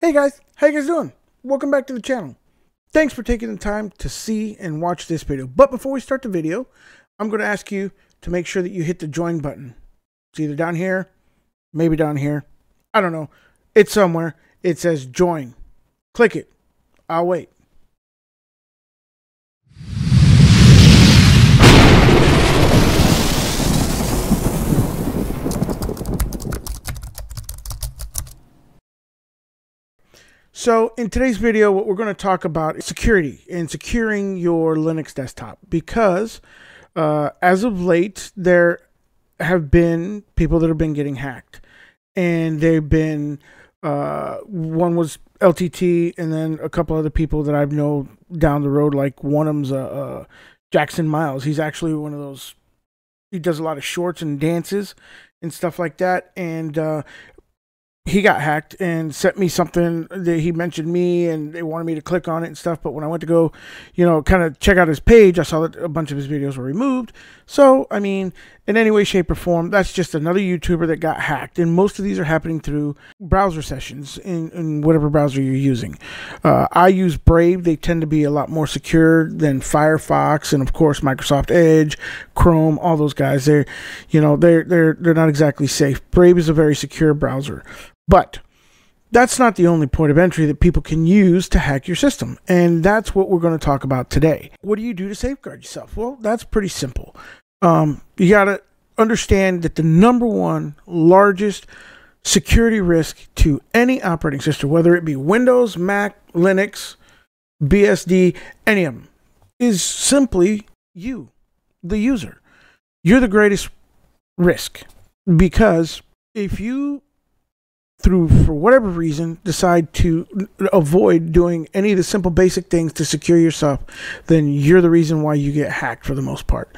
Hey guys, how you guys doing? Welcome back to the channel. Thanks for taking the time to see and watch this video. But before we start the video, I'm going to ask you to make sure that you hit the join button. It's either down here, maybe down here. I don't know. It's somewhere. It says join. Click it. I'll wait. So in today's video, what we're going to talk about is security and securing your Linux desktop, because as of late, there have been people that have been getting hacked, and they've been, one was LTT, and then a couple other people that I've known down the road, like one of them's Jackson Miles. He's actually one of those, he does a lot of shorts and dances and stuff like that, and he got hacked and sent me something that he mentioned me, and they wanted me to click on it and stuff. But when I went to go, kind of check out his page, I saw that a bunch of his videos were removed. So, I mean, in any way, shape, or form, that's just another YouTuber that got hacked. And most of these are happening through browser sessions in whatever browser you're using. I use Brave. They tend to be a lot more secure than Firefox, and of course Microsoft Edge, Chrome, all those guys. They're not exactly safe. Brave is a very secure browser. But that's not the only point of entry that people can use to hack your system. And that's what we're going to talk about today. What do you do to safeguard yourself? Well, that's pretty simple. You got to understand that the number one largest security risk to any operating system, whether it be Windows, Mac, Linux, BSD, any of them, is simply you, the user. You're the greatest risk, because if you, for whatever reason, decide to avoid doing any of the simple basic things to secure yourself, then you're the reason why you get hacked for the most part.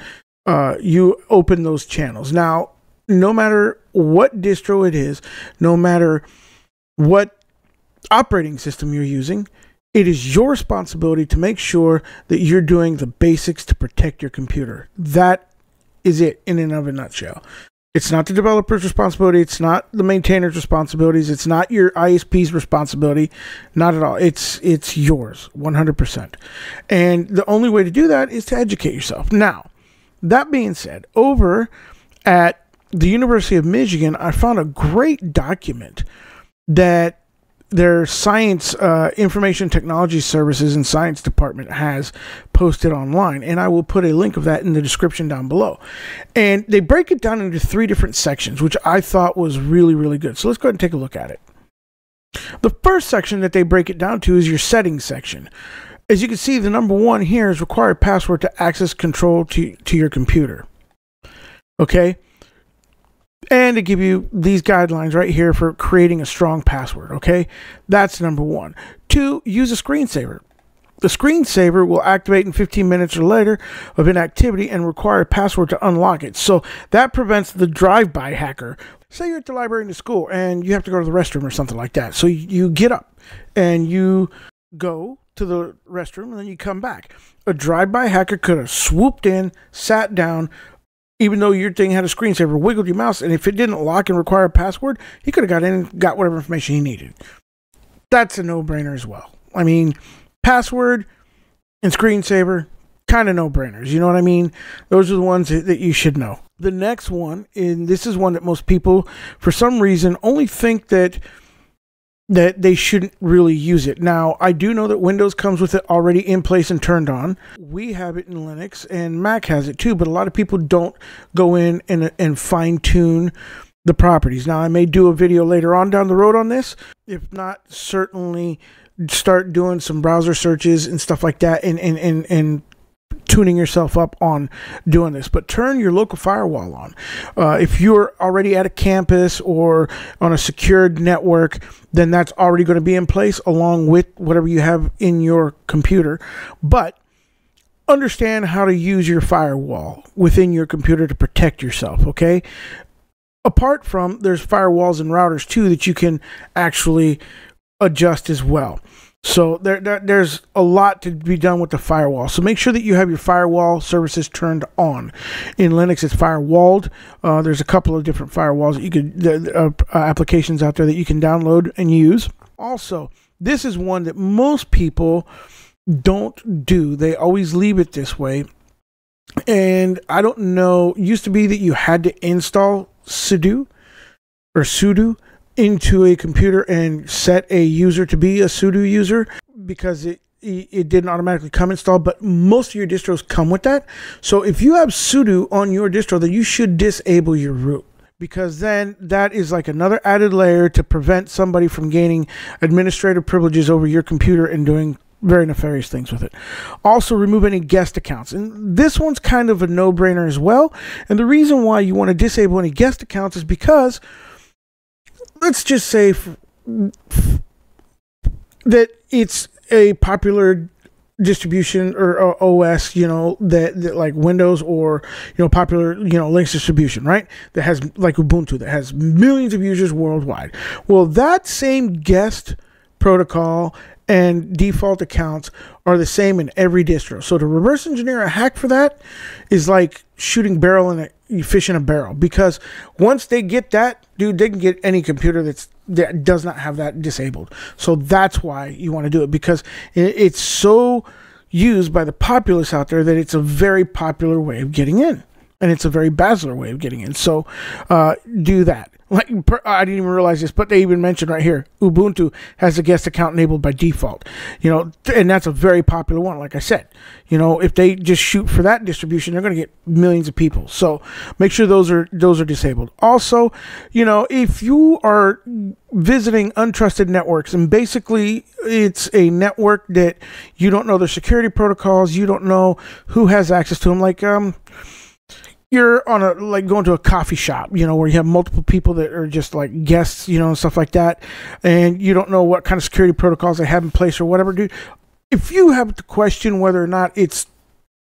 You open those channels. Now, no matter what distro it is, no matter what operating system you're using, it is your responsibility to make sure that you're doing the basics to protect your computer. That is it in and of a nutshell. It's not the developer's responsibility. It's not the maintainer's responsibilities. It's not your ISP's responsibility. Not at all. It's yours, 100%. And the only way to do that is to educate yourself. Now, that being said, over at the University of Michigan, I found a great document that their science, information technology services and science department has posted online. And I will put a link of that in the description down below. And they break it down into 3 different sections, which I thought was really, really good. So let's go ahead and take a look at it. The first section that they break it down to is your settings section. As you can see, the number 1 here is required password to access control to your computer. Okay. And to give you these guidelines right here for creating a strong password, okay? That's number 1. 2, use a screensaver. The screensaver will activate in 15 minutes or later of inactivity and require a password to unlock it. So that prevents the drive-by hacker. Say you're at the library in the school and you have to go to the restroom or something like that. So you get up and you go to the restroom and then you come back. A drive-by hacker could have swooped in, sat down, even though your thing had a screensaver, wiggled your mouse, and if it didn't lock and require a password, he could have got in and got whatever information he needed. That's a no-brainer as well. I mean, password and screensaver, kind of no-brainers. You know what I mean? Those are the ones that you should know. The next one, and this is one that most people, for some reason, only think that they shouldn't really use it. Now, I do know that Windows comes with it already in place and turned on. We have it in Linux, and Mac has it too, but a lot of people don't go in and fine-tune the properties. Now, I may do a video later on down the road on this. If not, certainly start doing some browser searches and stuff like that, and tuning yourself up on doing this. But turn your local firewall on. If you're already at a campus or on a secured network, then that's already going to be in place along with whatever you have in your computer. But understand how to use your firewall within your computer to protect yourself, okay? Apart from, there's firewalls and routers too that you can actually adjust as well. So there's a lot to be done with the firewall. So make sure that you have your firewall services turned on. In Linux, it's firewalled. There's a couple of different firewalls that you could, applications out there that you can download and use. Also, this is one that most people don't do. They always leave it this way. And I don't know, it used to be that you had to install sudo into a computer and set a user to be a sudo user because it didn't automatically come installed, but most of your distros come with that. So if you have sudo on your distro, then you should disable your root, because then that is like another added layer to prevent somebody from gaining administrative privileges over your computer and doing very nefarious things with it. Also, remove any guest accounts. And this one's kind of a no-brainer as well. And the reason why you want to disable any guest accounts is because, let's just say that it's a popular distribution or OS, that like Windows or, popular, Linux distribution, right? That has like Ubuntu, that has millions of users worldwide. Well, that same guest protocol and default accounts are the same in every distro. So to reverse engineer a hack for that is like shooting fish in a barrel, because once they get that, dude, they can get any computer that does not have that disabled. So that's why you want to do it, because it's so used by the populace out there that it's a very popular way of getting in, and it's a very basilar way of getting in. So do that. Like, I didn't even realize this, but they even mentioned right here, Ubuntu has a guest account enabled by default, and that's a very popular one. Like I said, if they just shoot for that distribution, they're going to get millions of people. So make sure those are disabled. Also, if you are visiting untrusted networks, and basically it's a network that you don't know their security protocols, you don't know who has access to them, like, you're on going to a coffee shop, where you have multiple people that are just like guests, and stuff like that, and you don't know what kind of security protocols they have in place or whatever, dude. If you have to question whether or not it's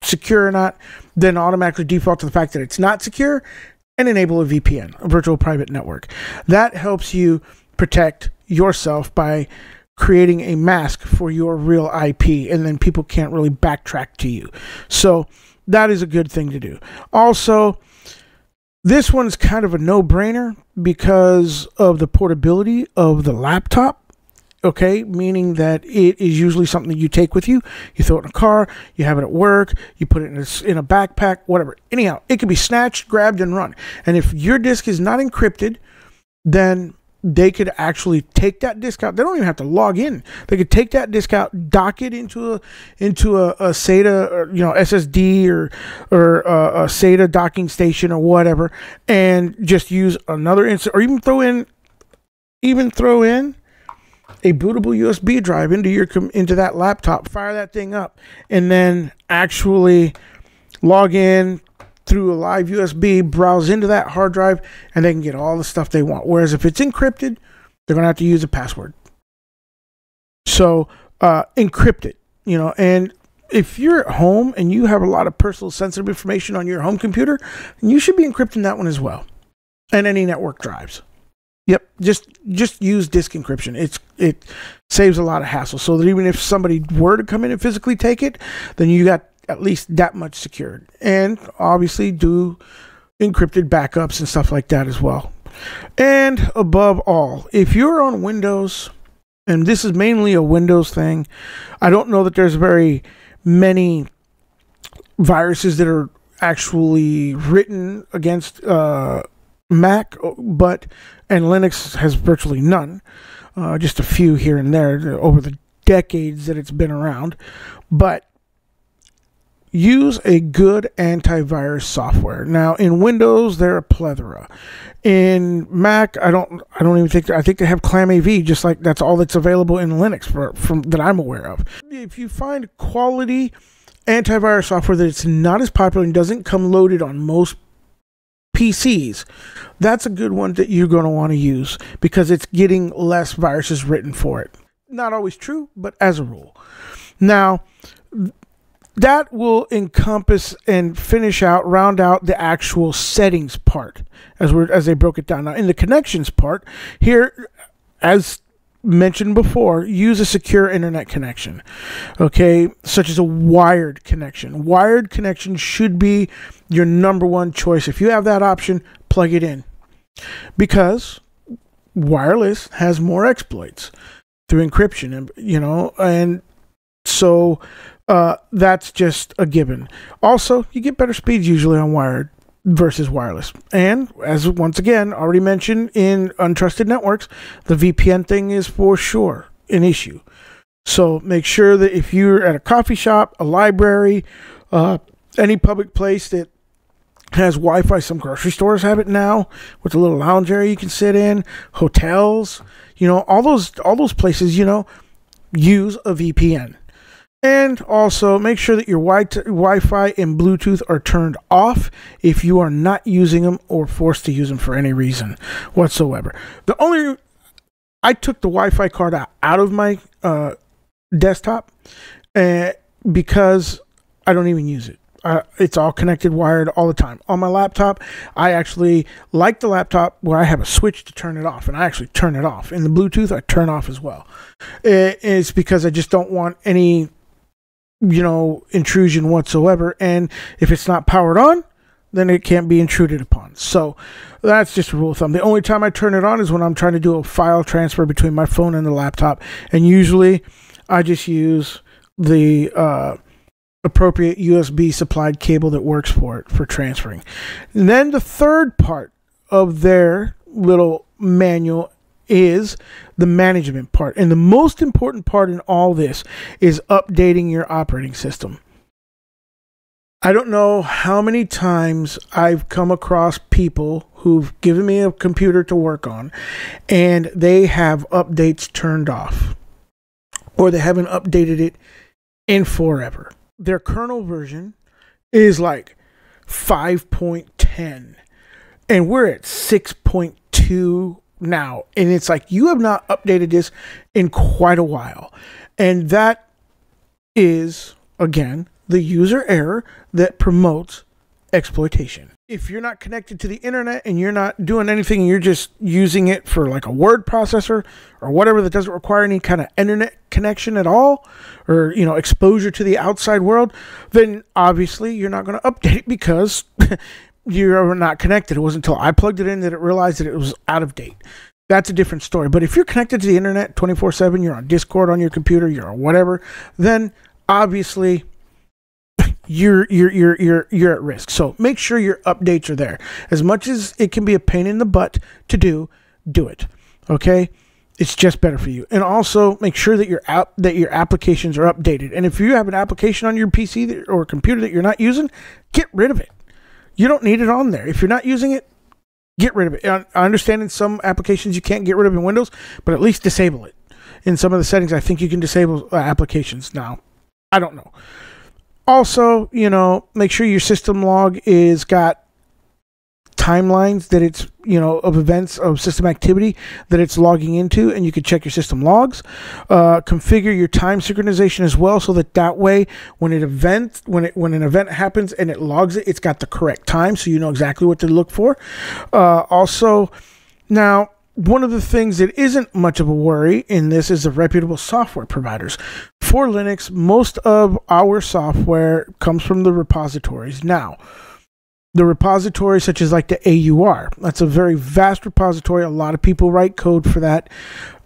secure or not, then automatically default to the fact that it's not secure and enable a VPN, a virtual private network. That helps you protect yourself by creating a mask for your real IP, and then people can't really backtrack to you. So that is a good thing to do. Also, this one's kind of a no-brainer because of the portability of the laptop. Okay, meaning that it is usually something that you take with you. You throw it in a car, you have it at work, you put it in a backpack, whatever. Anyhow, it can be snatched, grabbed, and run. And if your disk is not encrypted, then they could actually take that disk out. They don't even have to log in. They could take that disk out, dock it into a SATA, or SSD or a SATA docking station or whatever, and just use another insert, or even throw in a bootable USB drive into that laptop, fire that thing up, and then actually log in through a live USB, browse into that hard drive, and they can get all the stuff they want. Whereas if it's encrypted, they're going to have to use a password. So encrypt it, and if you're at home and you have a lot of personal sensitive information on your home computer, you should be encrypting that one as well, and any network drives. Yep, just use disk encryption. It saves a lot of hassle, so that even if somebody were to come in and physically take it, then you got at least that much secured. And obviously do encrypted backups and stuff like that as well. And above all, if you're on Windows, and this is mainly a Windows thing, I don't know that there's very many viruses that are actually written against Mac, and Linux has virtually none, just a few here and there over the decades that it's been around. But use a good antivirus software. Now, in Windows, there are a plethora. In Mac, I don't even think, I think they have ClamAV, just like that's all that's available in Linux from that I'm aware of. If you find quality antivirus software that it's not as popular and doesn't come loaded on most PCs, that's a good one that you're going to want to use, because it's getting less viruses written for it. Not always true, but as a rule. Now, that will encompass and round out the actual settings part as they broke it down. Now, in the connections part, here, as mentioned before, use a secure internet connection, okay, such as a wired connection. Wired connection should be your number one choice. If you have that option, plug it in, because wireless has more exploits. through encryption, and and so that's just a given. Also, you get better speeds usually on wired versus wireless. And as once again already mentioned in untrusted networks, the VPN thing is for sure an issue. So make sure that if you're at a coffee shop, a library, any public place that has Wi-Fi, some grocery stores have it now with a little lounge area you can sit in, hotels, all those places, use a VPN. And also make sure that your Wi-Fi and Bluetooth are turned off if you are not using them or forced to use them for any reason whatsoever. I took the Wi-Fi card out of my desktop because I don't even use it. It's all connected wired all the time. On my laptop, I actually like the laptop where I have a switch to turn it off, and I actually turn it off. And the Bluetooth, I turn off as well. It's because I just don't want any intrusion whatsoever, and if it's not powered on, then it can't be intruded upon. So that's just a rule of thumb. The only time I turn it on is when I'm trying to do a file transfer between my phone and the laptop, and usually I just use the appropriate USB supplied cable that works for it for transferring. And then the third part of their little manual is the management part. And the most important part in all this is updating your operating system. I don't know how many times I've come across people who've given me a computer to work on and they have updates turned off, or they haven't updated it in forever. Their kernel version is like 5.10 and we're at 6.2 now, and it's like you have not updated this in quite a while, and that is again the user error that promotes exploitation. If you're not connected to the internet and you're not doing anything, and you're just using it for like a word processor or whatever that doesn't require any kind of internet connection at all, or exposure to the outside world, then obviously you're not going to update it because you're not connected. It wasn't until I plugged it in that it realized that it was out of date. That's a different story. But if you're connected to the internet 24/7, you're on Discord on your computer, you're on whatever, then obviously you're at risk. So make sure your updates are there. As much as it can be a pain in the butt to do it. Okay? It's just better for you. And also make sure that your applications are updated. And if you have an application on your PC or computer that you're not using, get rid of it. You don't need it on there. If you're not using it, get rid of it. I understand in some applications you can't get rid of in Windows, but at least disable it. In some of the settings, I think you can disable applications now. I don't know. Also, make sure your system log is got timelines that it's, of events of system activity that it's logging into, and you can check your system logs. Configure your time synchronization as well, so that way when an event happens and it logs it, it's got the correct time, so you know exactly what to look for. Also, now one of the things that isn't much of a worry in this is the reputable software providers. For Linux, most of our software comes from the repositories. Now, the repositories such as like the AUR, that's a very vast repository. A lot of people write code for that,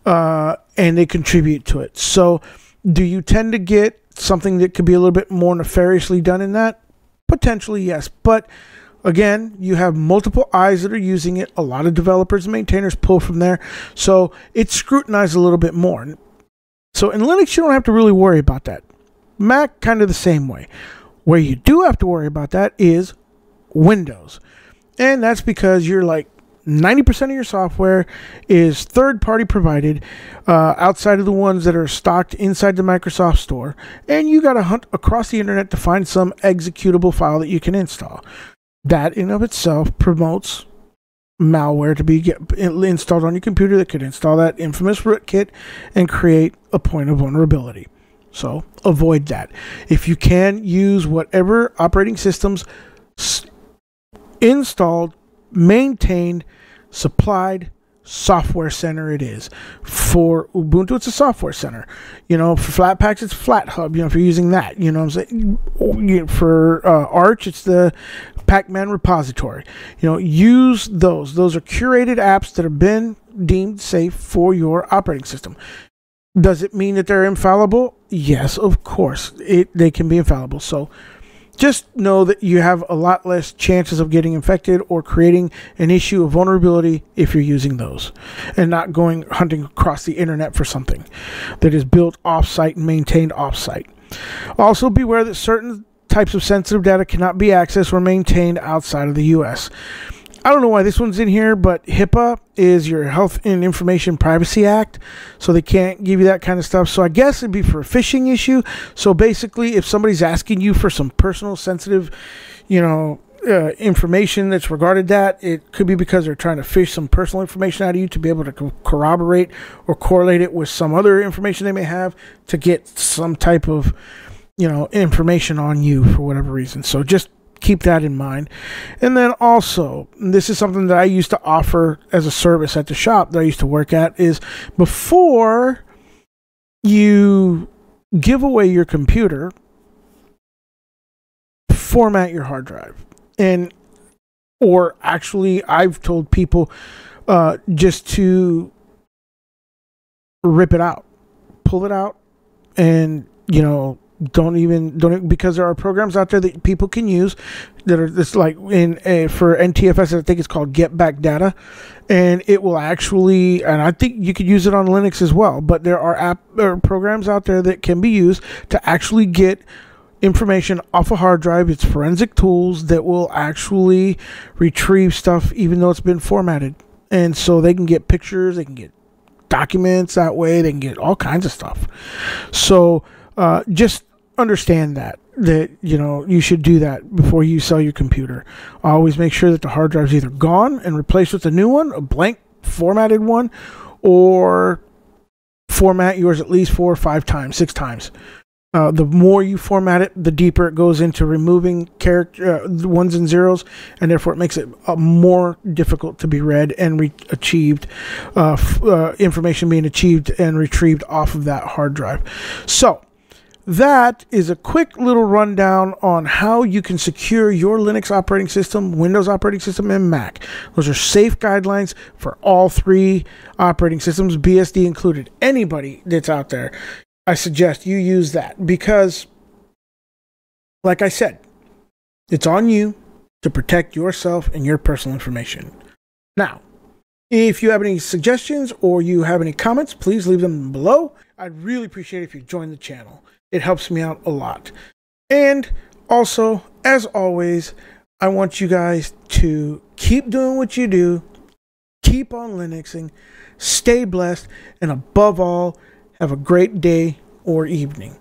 and they contribute to it. So do you tend to get something that could be a little bit more nefariously done in that? Potentially, yes. But again, you have multiple eyes that are using it. A lot of developers and maintainers pull from there. So it's scrutinized a little bit more. So in Linux, you don't have to really worry about that. Mac, kind of the same way. Where you do have to worry about that is Windows. And that's because you're like 90% of your software is third-party provided, outside of the ones that are stocked inside the Microsoft Store. And you got to hunt across the internet to find some executable file that you can install. That in of itself promotes malware to be installed on your computer that could install that infamous rootkit and create a point of vulnerability. So avoid that. If you can, use whatever operating systems installed, maintained, supplied software center it is. For Ubuntu, it's a software center. For Flatpaks, it's FlatHub, if you're using that. You know what I'm saying? For Arch, it's the Pacman repository. Use those. Those are curated apps that have been deemed safe for your operating system. Does it mean that they're infallible? Yes, of course. They can be infallible. So just know that you have a lot less chances of getting infected or creating an issue of vulnerability if you're using those and not going hunting across the internet for something that is built off-site and maintained off-site. Also, beware that certain types of sensitive data cannot be accessed or maintained outside of the U.S. I don't know why this one's in here, but HIPAA is your Health and Information Privacy Act, so they can't give you that kind of stuff. So I guess it'd be for a phishing issue. So basically, if somebody's asking you for some personal, sensitive, information that's regarded that, it could be because they're trying to fish some personal information out of you to be able to corroborate or correlate it with some other information they may have to get some type of, information on you for whatever reason. So just keep that in mind. And then also, this is something that I used to offer as a service at the shop that I used to work at, is before you give away your computer, format your hard drive. Or actually, I've told people just to rip it out, pull it out, and don't, because there are programs out there that people can use that are this, like for NTFS, I think it's called Get Back Data, and it will actually, and I think you could use it on Linux as well, but there are programs out there that can be used to actually get information off a hard drive. It's forensic tools that will actually retrieve stuff even though it's been formatted, and so they can get pictures, they can get documents that way, they can get all kinds of stuff. So just understand that you should do that before you sell your computer. Always make sure that the hard drive is either gone and replaced with a new one, a blank formatted one, or format yours at least 4 or 5 times, 6 times. The more you format it, the deeper it goes into removing character ones and zeros, and therefore it makes it more difficult to be read and achieved, information being achieved and retrieved off of that hard drive. So that is a quick little rundown on how you can secure your Linux operating system, Windows operating system, and Mac. Those are safe guidelines for all 3 operating systems, BSD included. Anybody that's out there, I suggest you use that because, like I said, it's on you to protect yourself and your personal information. Now, if you have any suggestions or you have any comments, please leave them below. I'd really appreciate it if you join the channel. It helps me out a lot. And also, as always, I want you guys to keep doing what you do, keep on Linuxing, stay blessed, and above all, have a great day or evening.